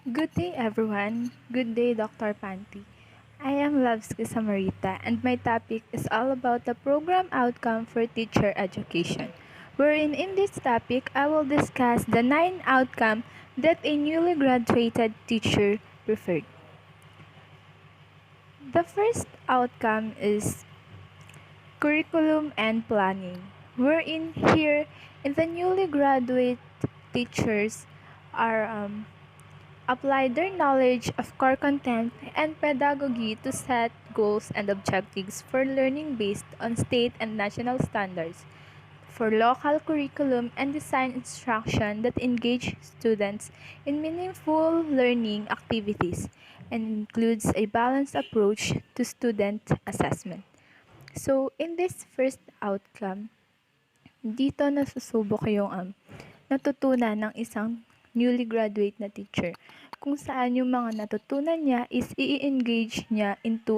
Good day, everyone. Good day, Dr. Panty. I am LOVESKIE SAMARITA, and my topic is all about the program outcome for teacher education. Wherein in this topic, I will discuss the 9 outcomes that a newly graduated teacher preferred. The first outcome is curriculum and planning, wherein here in the newly graduate teachers are apply their knowledge of core content and pedagogy to set goals and objectives for learning based on state and national standards, for local curriculum and design instruction that engage students in meaningful learning activities and includes a balanced approach to student assessment. So, in this first outcome, dito nasusubok yung natutunan ng isang newly graduate na teacher. Kung saan yung mga natutunan niya is i-engage niya to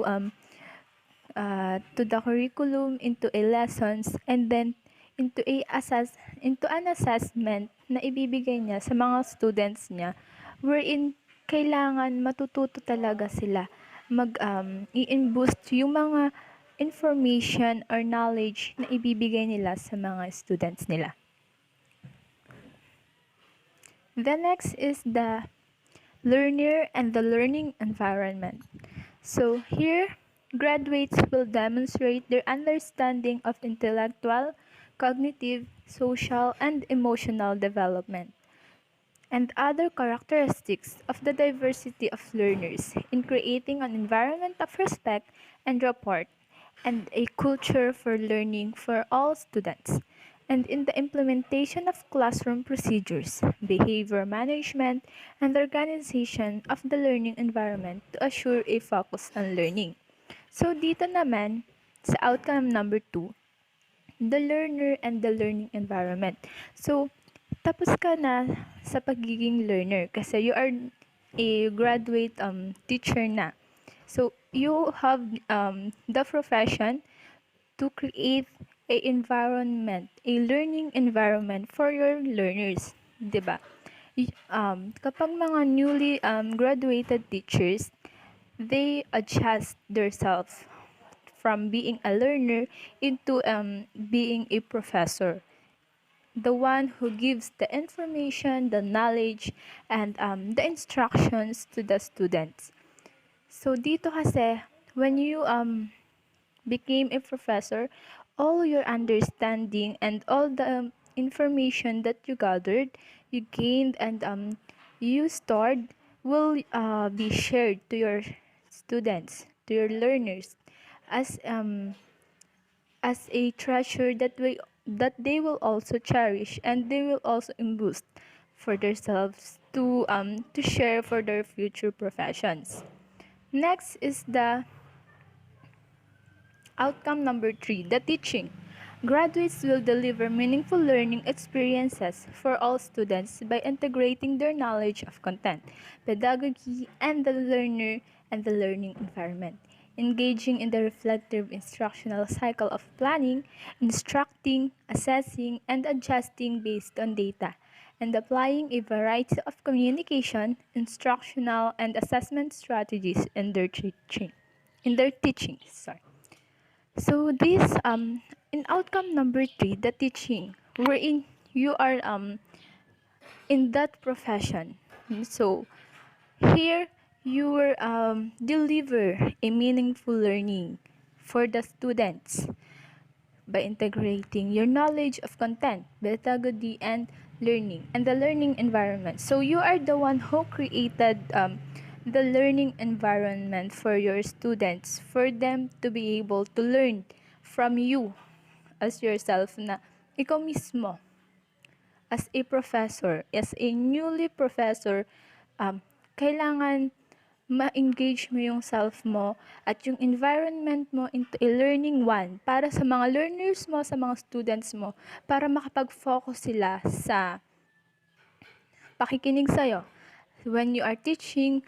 the curriculum, into a lessons, and then into an assessment na ibibigay niya sa mga students niya, wherein kailangan matututo talaga sila i-boost yung mga information or knowledge na ibibigay nila sa mga students nila. The next is the learner and the learning environment. So here, graduates will demonstrate their understanding of intellectual, cognitive, social, and emotional development, and other characteristics of the diversity of learners in creating an environment of respect and rapport and a culture for learning for all students, and in the implementation of classroom procedures, behavior management, and organization of the learning environment to assure a focus on learning. So dito naman, sa outcome number 2, the learner and the learning environment. So, tapos ka na sa pagiging learner kasi you are a graduate teacher na. So, you have the profession to create a environment, a learning environment for your learners, 'di ba? Kapag mga newly graduated teachers, they adjust themselves from being a learner into being a professor, the one who gives the information, the knowledge, and the instructions to the students. So dito kasi, when you became a professor, all your understanding and all the information that you gathered, you gained, and you stored will be shared to your students, to your learners, as a treasure that they will also cherish and they will also boost for themselves to share for their future professions. Next is the outcome number 3, the teaching. Graduates will deliver meaningful learning experiences for all students by integrating their knowledge of content, pedagogy, and the learner and the learning environment, engaging in the reflective instructional cycle of planning, instructing, assessing, and adjusting based on data, and applying a variety of communication, instructional, and assessment strategies in their teaching. So this in outcome number 3, the teaching, wherein you are in that profession. So here you will deliver a meaningful learning for the students by integrating your knowledge of content, pedagogy, and learning, and the learning environment. So you are the one who created the learning environment for your students, for them to be able to learn from you as yourself na ikaw mismo as a professor, as a newly professor, kailangan ma-engage mo yung self mo at yung environment mo into a learning one para sa mga learners mo, sa mga students mo, para makapag-focus sila sa pakikinig sa'yo. When you are teaching,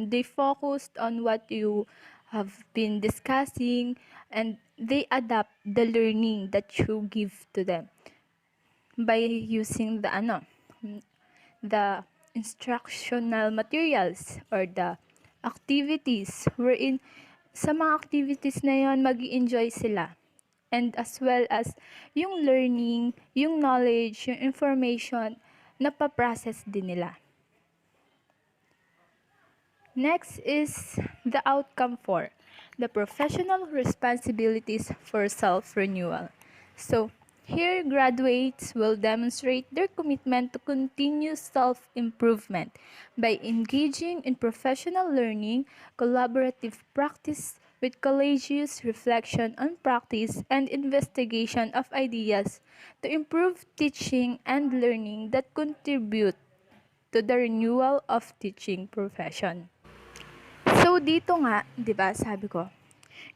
they focused on what you have been discussing and they adapt the learning that you give to them by using the instructional materials or the activities wherein sa mga activities na yon mag-i-enjoy sila. And as well as yung learning, yung knowledge, yung information na pa-process din nila. Next is the outcome for the professional responsibilities for self-renewal. So, here graduates will demonstrate their commitment to continuous self-improvement by engaging in professional learning, collaborative practice with collegious reflection on practice and investigation of ideas to improve teaching and learning that contribute to the renewal of teaching profession. So dito nga, 'di ba, sabi ko,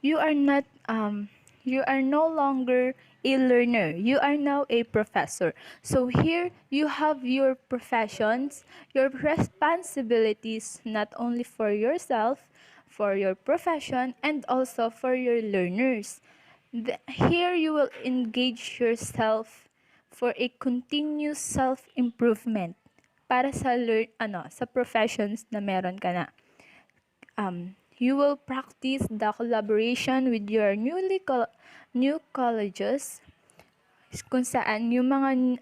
you are not you are no longer a learner. You are now a professor. So here you have your professions, your responsibilities not only for yourself, for your profession and also for your learners. Here you will engage yourself for a continuous self-improvement para sa sa professions na meron ka na. You will practice the collaboration with your new colleges kung saan yung mga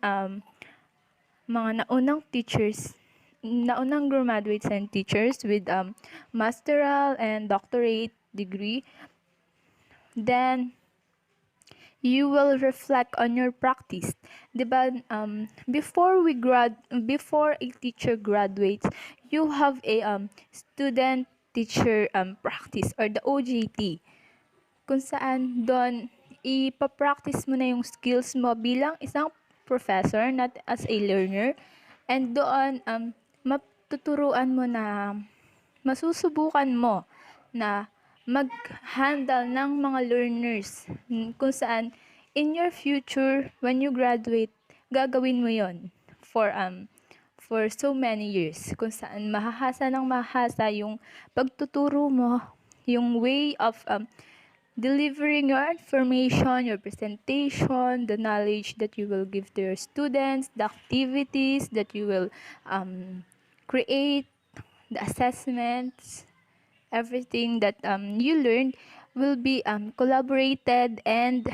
naunang teachers, naunang graduates and teachers with masteral and doctorate degree, then you will reflect on your practice. Diba, before a teacher graduates, you have a student teacher practice or the OJT, kung saan doon ipapractice mo na yung skills mo bilang isang professor, not as a learner, and doon matuturuan mo na, masusubukan mo na mag-handle ng mga learners kung saan in your future when you graduate gagawin mo yon for so many years, kung saan mahahasa yung pagtuturo mo, yung way of delivering your information, your presentation, the knowledge that you will give to your students, the activities that you will create, the assessments, everything that you learned will be collaborated and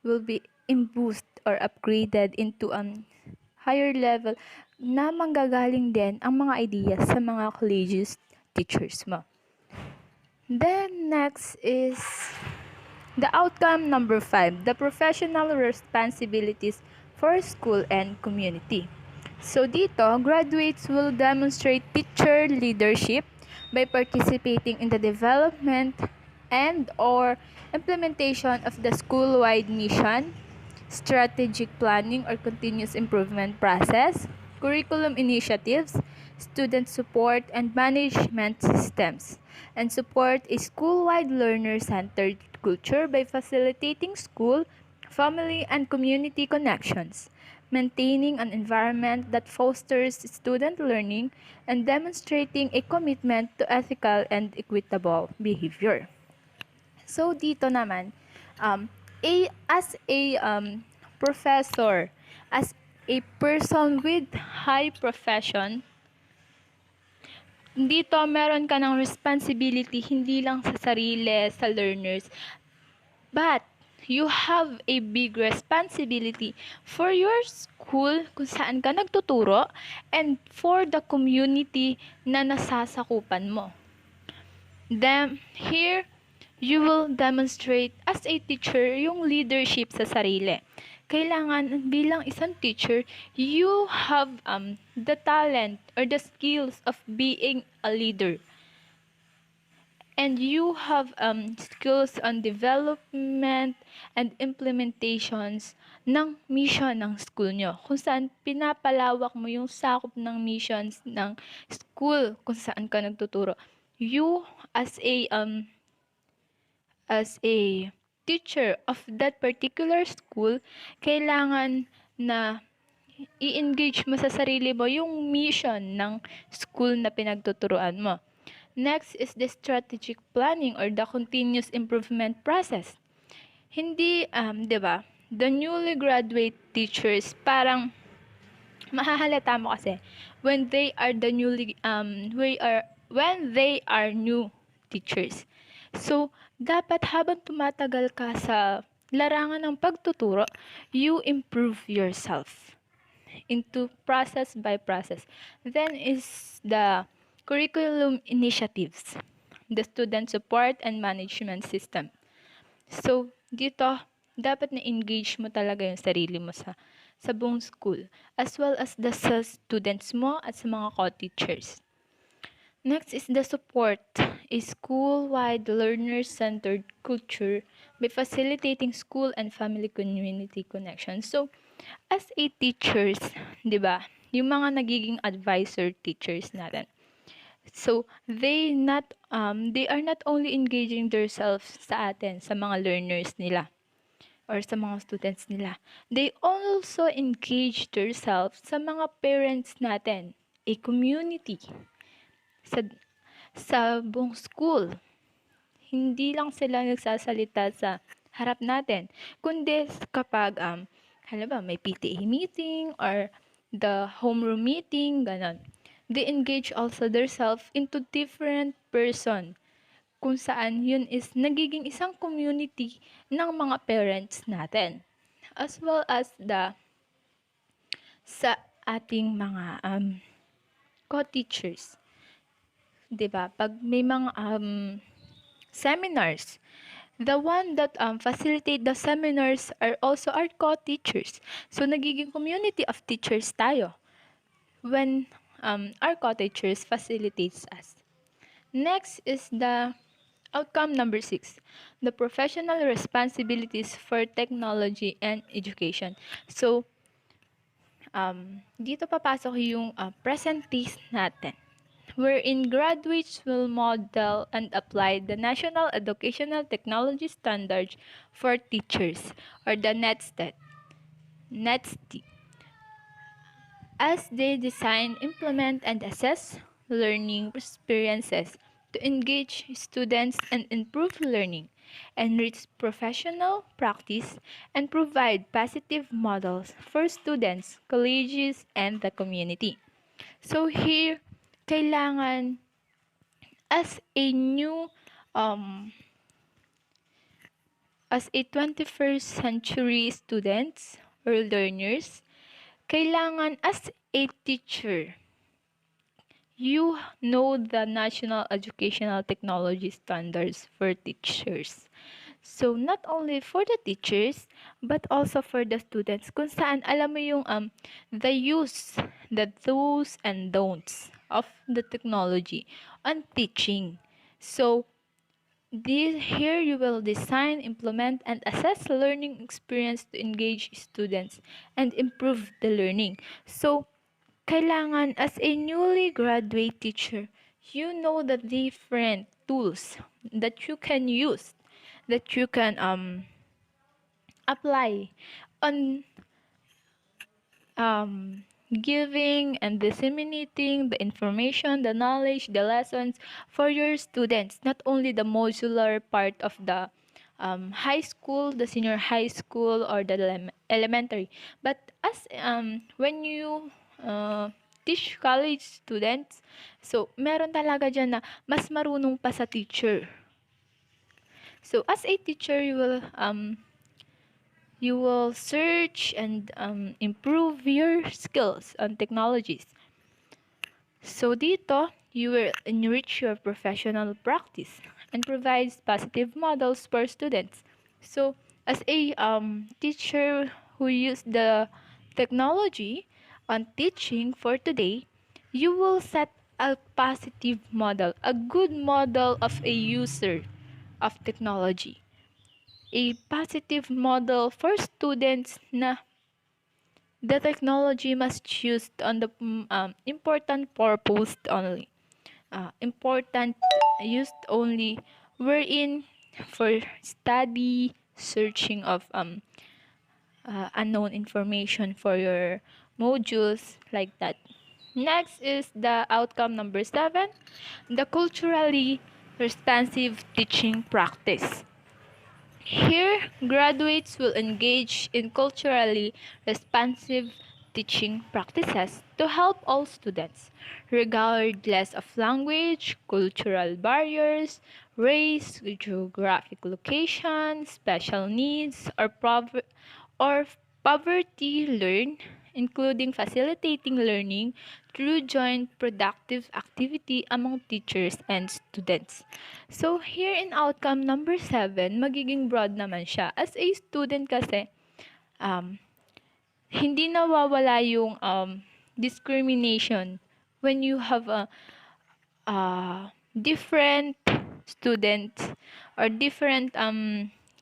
will be improved or upgraded into higher level na manggagaling din ang mga ideas sa mga collegiate teachers mo. Then next is the outcome number 5, the professional responsibilities for school and community. So dito, graduates will demonstrate teacher leadership by participating in the development and or implementation of the school-wide mission, strategic planning or continuous improvement process, curriculum initiatives, student support and management systems, and support a school-wide learner-centered culture by facilitating school, family, and community connections, maintaining an environment that fosters student learning, and demonstrating a commitment to ethical and equitable behavior. So dito naman, as a professor, as a person with high profession, dito meron ka ng responsibility hindi lang sa sarili, sa learners, but you have a big responsibility for your school kung saan ka nagtuturo and for the community na nasasakupan mo. Then, here, you will demonstrate as a teacher yung leadership sa sarili. Kailangan bilang isang teacher, you have the talent or the skills of being a leader. And you have skills on development and implementations ng mission ng school nyo. Kung saan pinapalawak mo yung sakop ng missions ng school kung saan ka nagtuturo. You as a teacher of that particular school, kailangan na i-engage mo sa sarili mo yung mission ng school na pinagtuturuan mo. Next is the strategic planning or the continuous improvement process. Hindi, 'di ba? The newly graduate teachers parang Mahahalata mo kasi when they are the newly when they are new teachers. So, dapat habang tumatagal ka sa larangan ng pagtuturo, you improve yourself into process by process. Then is the curriculum initiatives, the student support and management system. So, dito, dapat na-engage mo talaga yung sarili mo sa buong school, as well as sa students mo at sa mga co-teachers. Next is the support, a school-wide learner-centered culture by facilitating school and family community connections. So, as a teachers, 'di ba? Yung mga nagiging advisor teachers natin. So, they are not only engaging themselves sa atin, sa mga learners nila or sa mga students nila. They also engage themselves sa mga parents natin, a community, sa buong school. Hindi lang sila nagsasalita sa harap natin, kundi kapag halimbawa may PTA meeting or the homeroom meeting, ganon. They engage also themselves into different person, kung saan yun is nagiging isang community ng mga parents natin, as well as sa ating mga co-teachers. 'Di ba? Pag may mga seminars, the one that facilitate the seminars are also our co-teachers. So, nagiging community of teachers tayo when our co-teachers facilitates us. Next is the outcome number 6, the professional responsibilities for technology and education. So, dito papasok yung present case natin, wherein graduates will model and apply the National Educational Technology Standards for Teachers, or the NETST, as they design, implement, and assess learning experiences to engage students and improve learning, enrich professional practice, and provide positive models for students, colleges, and the community. So here, kailangan as a new as a 21st century students or learners, kailangan as a teacher, you know the National Educational Technology Standards for Teachers. So, not only for the teachers, but also for the students, kung saan alam mo yung the use, the do's and don'ts of the technology on teaching. So, here you will design, implement, and assess learning experience to engage students and improve the learning. So, kailangan as a newly graduate teacher, you know the different tools that you can use, that you can apply on giving and disseminating the information, the knowledge, the lessons for your students, not only the modular part of the high school, the senior high school, or the elementary, but as when you teach college students, so meron talaga dyan na mas marunong pa sa teacher. So as a teacher, you will search and improve your skills on technologies. So dito, you will enrich your professional practice and provides positive models for students. So as a teacher who use the technology on teaching for today, you will set a positive model, a good model of a user of technology. A positive model for students na the technology must used on the important purpose only. Important used only wherein for study, searching of unknown information for your modules, like that. Next is the outcome number 7, the culturally responsive teaching practice. Here, graduates will engage in culturally responsive teaching practices to help all students, regardless of language, cultural barriers, race, geographic location, special needs, or poverty, learn, including facilitating learning through joint productive activity among teachers and students. So, here in outcome number 7, magiging broad naman siya. As a student kasi, um, hindi nawawala yung discrimination when you have a different students or different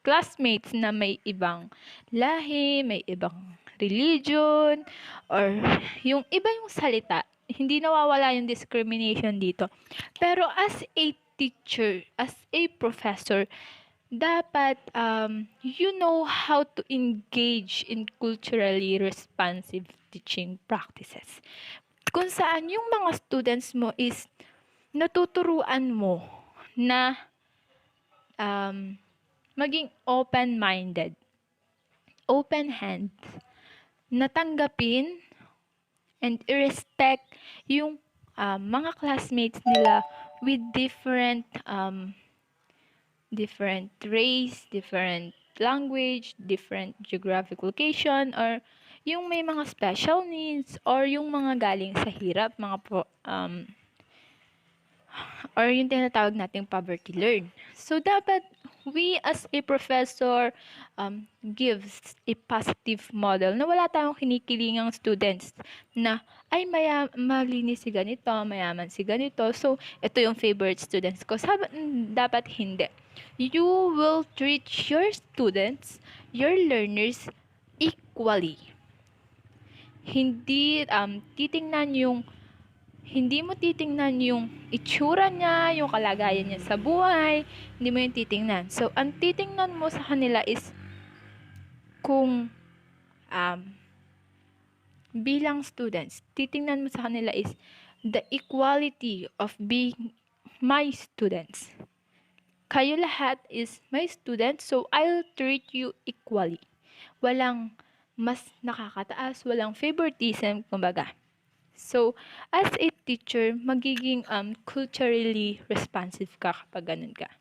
classmates na may ibang lahi, may ibang religion, or yung iba yung salita. Hindi nawawala yung discrimination dito. Pero as a teacher, as a professor, dapat you know how to engage in culturally responsive teaching practices. Kung saan yung mga students mo is natuturuan mo na maging open-minded, open-hand, natanggapin and i-respect yung mga classmates nila with different race, different language, different geographic location, or yung may mga special needs, or yung mga galing sa hirap, or yung tinatawag nating poverty learn. So, dapat we as a professor gives a positive model na wala tayong kinikilingang students na ay malinis si ganito, mayaman si ganito. So, ito yung favorite students ko. Dapat hindi. You will treat your students, your learners equally. Hindi mo titingnan yung itsura niya, yung kalagayan niya sa buhay, hindi mo yung titingnan. So, ang titingnan mo sa kanila is kung bilang students, titingnan mo sa kanila is the equality of being my students. Kayo lahat is my students, so I'll treat you equally. Walang mas nakakataas, walang favoritism, kumbaga. So, as a teacher, magiging culturally responsive ka kapag ganun ka.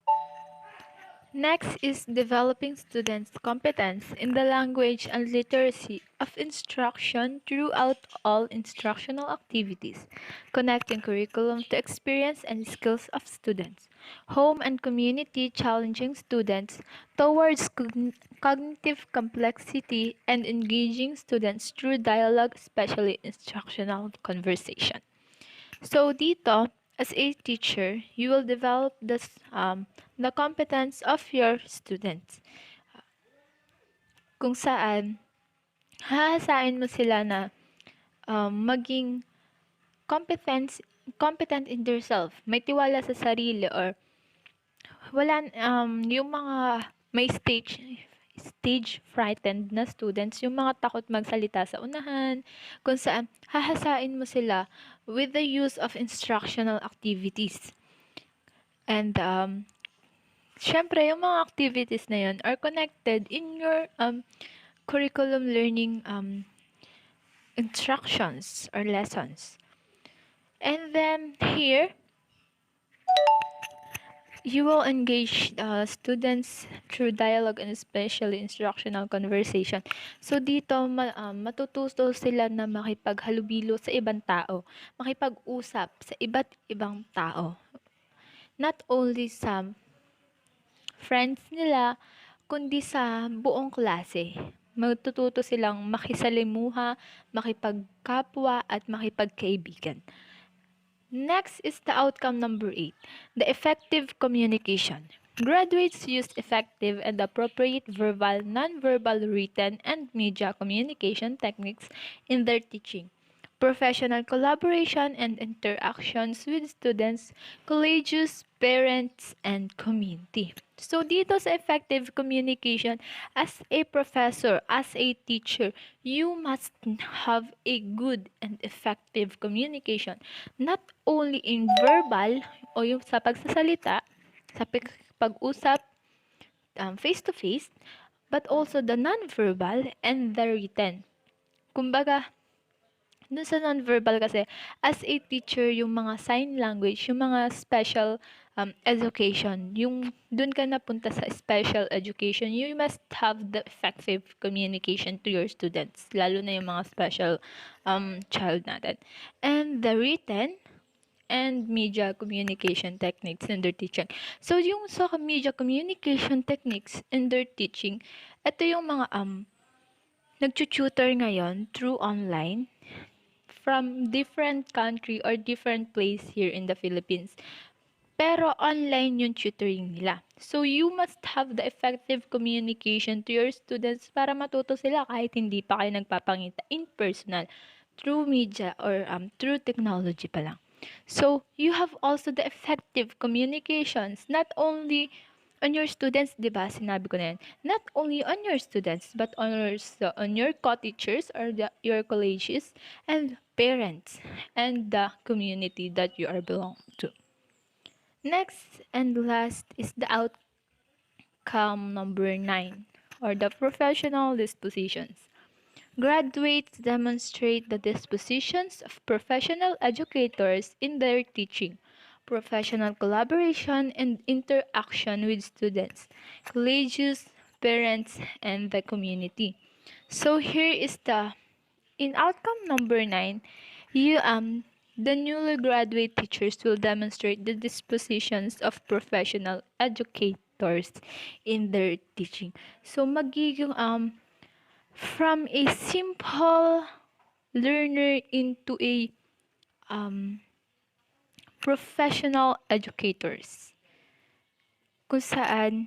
Next is developing students' competence in the language and literacy of instruction throughout all instructional activities, connecting curriculum to experience and skills of students, home and community challenging students towards cognitive complexity and engaging students through dialogue, especially instructional conversation. So dito, as a teacher, you will develop the competence of your students. Kung saan, hahasain mo sila na maging competent in themselves, may tiwala sa sarili, or yung mga may stage frightened na students, yung mga takot magsalita sa unahan, kung saan hahasain mo sila with the use of instructional activities. And syempre, yung mga activities na yun are connected in your curriculum learning instructions or lessons. And then here, you will engage students through dialogue and especially instructional conversation. So dito, matututo sila na makipaghalubilo sa ibang tao, makipag-usap sa iba't ibang tao. Not only sa friends nila, kundi sa buong klase. Matututo silang makisalimuha, makipagkapwa, at makipagkaibigan. Next is the outcome number 8, the effective communication. Graduates use effective and appropriate verbal, non-verbal, written, and media communication techniques in their teaching, professional collaboration, and interactions with students, colleagues, parents, and community. So dito sa effective communication, as a professor, as a teacher, you must have a good and effective communication. Not only in verbal o yung sa pagsasalita, sa pag-usap face-to-face, but also the non-verbal and the written. Kumbaga, Dun sa non-verbal kasi, as a teacher, yung mga sign language, yung mga special education, yung dun ka napunta sa special education, you must have the effective communication to your students, lalo na yung mga special child natin. And the written and media communication techniques in their teaching. So, yung sa media communication techniques in their teaching, ito yung mga nag-tutor ngayon through online from different country or different place here in the Philippines. Pero online yung tutoring nila. So, you must have the effective communication to your students para matuto sila kahit hindi pa kayo nagpapangita in personal through media or through technology pa lang. So, you have also the effective communications not only on your students, di ba? Sinabi ko na yan. Not only on your students, but on your co-teachers or your colleges and parents and the community that you are belong to. Next and last is the outcome number 9 or the professional dispositions. Graduates demonstrate the dispositions of professional educators in their teaching, professional collaboration, and interaction with students, colleges, parents, and the community. So here is in outcome number 9, you the newly graduate teachers will demonstrate the dispositions of professional educators in their teaching. So magiging from a simple learner into a professional educators kung saan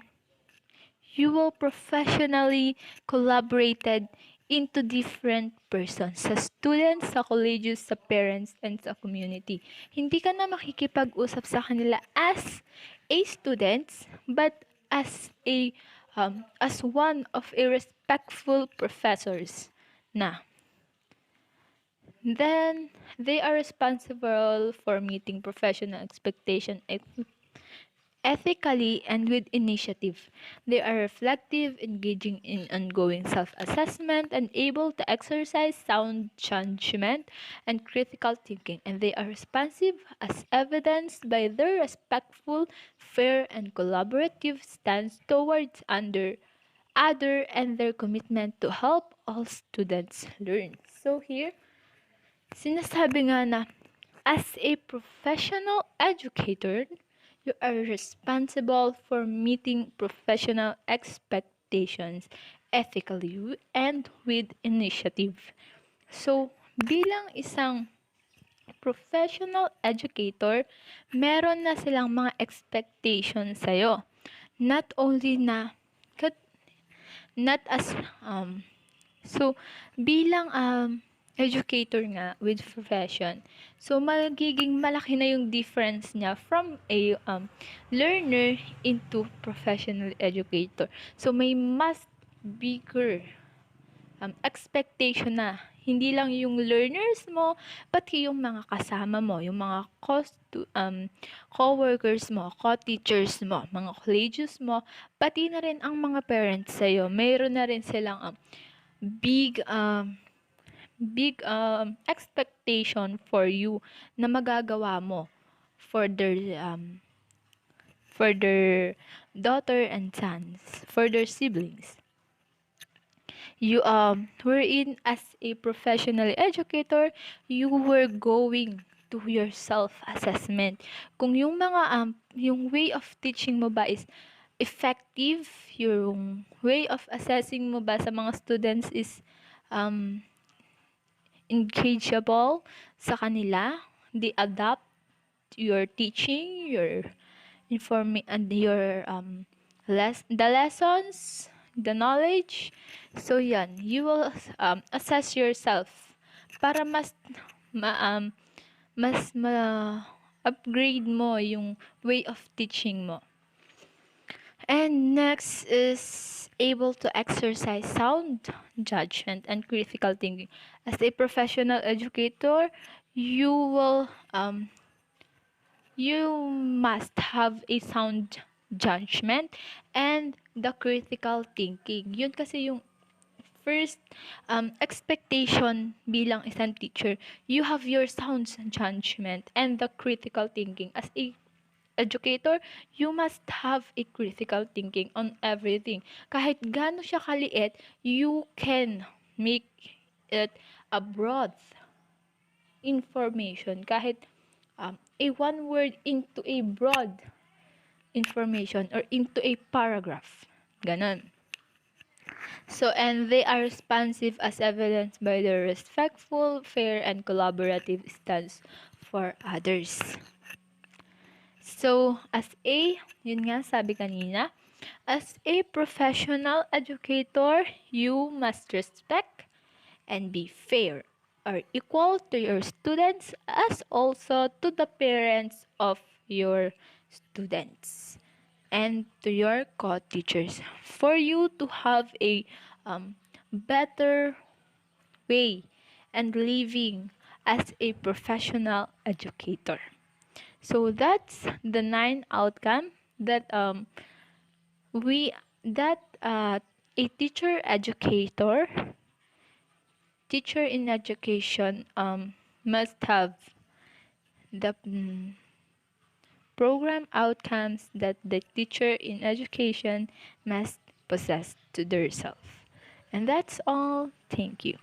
you will professionally collaborated into different persons, sa students, sa colleges, sa parents, and sa community. Hindi ka na makikipag-usap sa kanila as a students, but as one of a respectful professors na. Then, they are responsible for meeting professional expectation ethically and with initiative. They are reflective, engaging in ongoing self-assessment, and able to exercise sound judgment and critical thinking. And they are responsive as evidenced by their respectful, fair, and collaborative stance towards other and their commitment to help all students learn. So here, sinasabi nga na as a professional educator, you are responsible for meeting professional expectations ethically and with initiative. So, bilang isang professional educator, meron na silang mga expectations sa'yo. Not only na, not as, so, bilang educator nga with profession. So, magiging malaki na yung difference niya from a learner into professional educator. So, may mas bigger expectation na. Hindi lang yung learners mo, pati yung mga kasama mo, yung mga co-workers mo, co-teachers mo, mga colleges mo, pati na rin ang mga parents sa'yo. Mayroon na rin silang big expectation for you na magagawa mo for their daughter and sons, for their siblings. You were in as a professional educator, you were going to your self-assessment. Kung yung mga yung way of teaching mo ba is effective, yung way of assessing mo ba sa mga students is engageable sa kanila, they adapt your teaching, your and your the lessons, the knowledge. So yan, you will assess yourself para mas upgrade mo yung way of teaching mo. And next is able to exercise sound judgment and critical thinking. As a professional educator, you must have a sound judgment and the critical thinking. Yun kasi yung First, expectation bilang isang teacher. You have your sound judgment and the critical thinking. As a educator, you must have a critical thinking on everything. Kahit gaano siya kaliit, you can make it a broad information. Kahit a one word into a broad information or into a paragraph. Ganon. So, and they are responsive as evidenced by their respectful, fair, and collaborative stance for others. So, yun nga sabi kanina, as a professional educator, you must respect and be fair or equal to your students as also to the parents of your students and to your co-teachers for you to have a better way and living as a professional educator. So that's the 9 outcome that we that a teacher in education must have the program outcomes that the teacher in education must possess to themselves. And that's all. Thank you.